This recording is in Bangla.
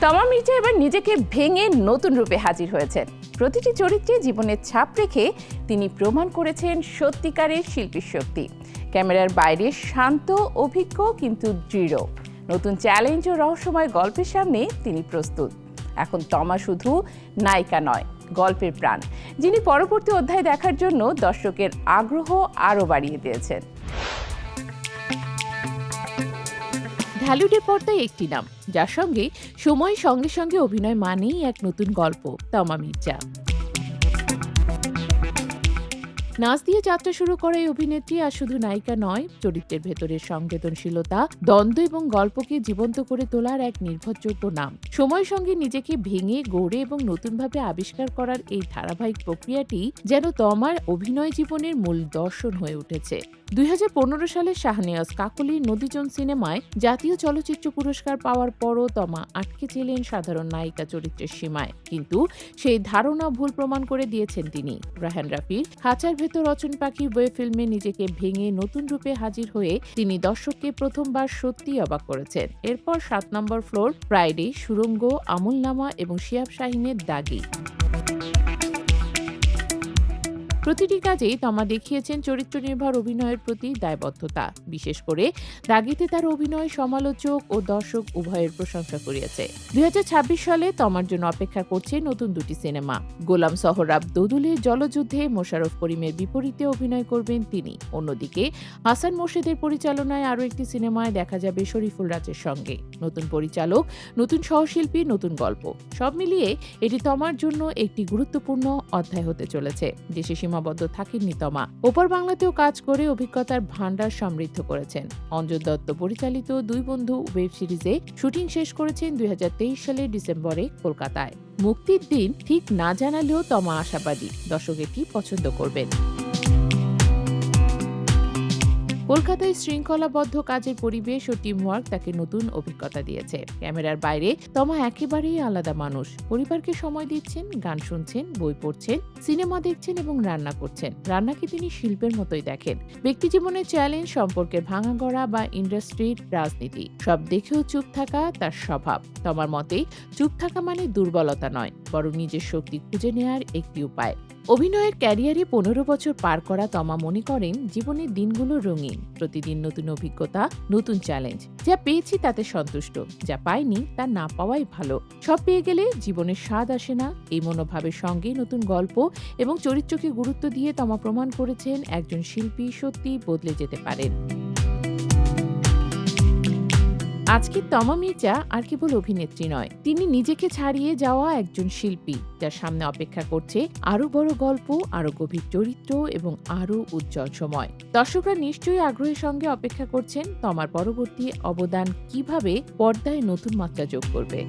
তমা মির্জা এবার নিজেকে ভেঙে নতুন রূপে হাজির হয়েছেন। প্রতিটি চরিত্রে জীবনের ছাপ রেখে তিনি প্রমাণ করেছেন সত্যিকারের শিল্পীর শক্তি। ক্যামেরার বাইরে শান্ত, অভিজ্ঞ কিন্তু দৃঢ়। নতুন চ্যালেঞ্জ ও রহস্যময় গল্পের সামনে তিনি প্রস্তুত। এখন তমা শুধু নায়িকা নয়, গল্পের প্রাণ, যিনি পরবর্তী অধ্যায় দেখার জন্য দর্শকের আগ্রহ আরও বাড়িয়ে দিয়েছেন। ঢালিউডের পর্দায় একটি নাম, যার সঙ্গে সময়ের সঙ্গে সঙ্গে অভিনয় মানেই এক নতুন গল্প, তমা মির্জা। নাচ দিয়ে যাত্রা শুরু করা এই অভিনেত্রী আর শুধু নায়িকা নয়, চরিত্রের ভেতরের সংবেদনশীলতা, দ্বন্দ্ব এবং গল্পকে জীবন্ত করে তোলার এক নির্ভরযোগ্য নাম। সময়ের সঙ্গে নিজেকে ভেঙে গড়ে এবং নতুনভাবে আবিষ্কার করার এই ধারাবাহিক প্রক্রিয়াটি যেন তমার অভিনয় জীবনের মূল দর্শন হয়ে উঠেছে। 2015 সালে শাহনেওয়াজ কাকলির নদীজন সিনেমায় জাতীয় চলচ্চিত্র পুরস্কার পাওয়ার পরও তমা আটকে ছিলেন সাধারণ নায়িকা চরিত্রের সীমায়, কিন্তু সেই ধারণা ভুল প্রমাণ করে দিয়েছেন তিনি। রায়হান রাফির খাঁচার ভেতর অচেন পাখি ওয়েব ফিল্মে নিজেকে ভেঙে নতুন রূপে হাজির হয়ে তিনি দর্শককে প্রথমবার সত্যিই অবাক করেছেন। এরপর 7 নম্বর ফ্লোর, ফ্রাইডে, সুড়ঙ্গ, আমুলনামা এবং শিহাব শাহিনের দাগি, প্রতিটি কাজেই তমা দেখিয়েছেন চরিত্র নির্ভর অভিনয়ের প্রতি দায়বদ্ধতা। বিশেষ করে দাগিতে তার অভিনয় সমালোচক ও দর্শক উভয়ের প্রশংসা কুড়িয়েছে। 2026 সালে তমার জন্য অপেক্ষা করছে নতুন দুটি সিনেমা। গোলাম সোহরাব দোদুলের জলযুদ্ধে মোশাররফ করিমের বিপরীতে অভিনয় করবেন তিনি। অন্যদিকে হাসান মোর্শেদের পরিচালনায় আরও একটি সিনেমায় দেখা যাবে শরীফুল রাজের সঙ্গে। নতুন পরিচালক, নতুন সহশিল্পী, নতুন গল্প, সব মিলিয়ে এটি তমার জন্য একটি গুরুত্বপূর্ণ অধ্যায় হতে চলেছে। দেশে সীমাবদ্ধ থাকেননি তমা, ওপর বাংলাতেও কাজ করে অভিজ্ঞতার ভান্ডার সমৃদ্ধ করেছেন। অঞ্জন দত্ত পরিচালিত 2 বন্ধু ওয়েব সিরিজে শুটিং শেষ করেছেন 2023 সালের ডিসেম্বরে কলকাতায়। মুক্তির দিন ঠিক না জানালেও তমা আশাবাদী দর্শক এটি পছন্দ করবেন। কলকাতায় শৃঙ্খলাবদ্ধ কাজের পরিবেশ ও টিমওয়ার্ক তাকে নতুন অভিজ্ঞতা দিয়েছে। ক্যামেরার বাইরে তমা একেবারেই আলাদা মানুষ। পরিবারকে সময় দিচ্ছেন, গান শুনছেন, বই পড়ছেন, সিনেমা দেখছেন এবং রান্না করছেন। রান্নাকে তিনি শিল্পের মতোই দেখেন। ব্যক্তিজীবনের চ্যালেঞ্জ, সম্পর্কের ভাঙাগড়া বা ইন্ডাস্ট্রির রাজনীতি, সব দেখেও চুপ থাকা তার স্বভাব। তমার মতে চুপ থাকা মানে দুর্বলতা নয়, বরং নিজের শক্তি খুঁজে নেওয়ার একটি উপায়। অভিনয়ের ক্যারিয়ারে 15 বছর পার করা তমা মনে করেন জীবনের দিনগুলো রঙিন। প্রতিদিন নতুন অভিজ্ঞতা, নতুন চ্যালেঞ্জ। যা পেয়েছি তাতে সন্তুষ্ট, যা পাইনি তা না পাওয়াই ভালো। সব পেয়ে গেলে জীবনের স্বাদ আসে না। এই মনোভাবের সঙ্গে নতুন গল্প এবং চরিত্রকে গুরুত্ব দিয়ে তমা প্রমাণ করেছেন একজন শিল্পী সত্যি বদলে যেতে পারেন। আজকের তমা মির্জা আর কেবল অভিনেত্রী নয়, তিনি নিজেকে ছাড়িয়ে যাওয়া একজন শিল্পী, যার সামনে অপেক্ষা করছে আরো বড় গল্প, আরো গভীর চরিত্র এবং আরো উজ্জ্বল সময়। দর্শকরা নিশ্চয়ই আগ্রহের সঙ্গে অপেক্ষা করছেন তমার পরবর্তী অবদান কিভাবে পর্দায় নতুন মাত্রা যোগ করবে।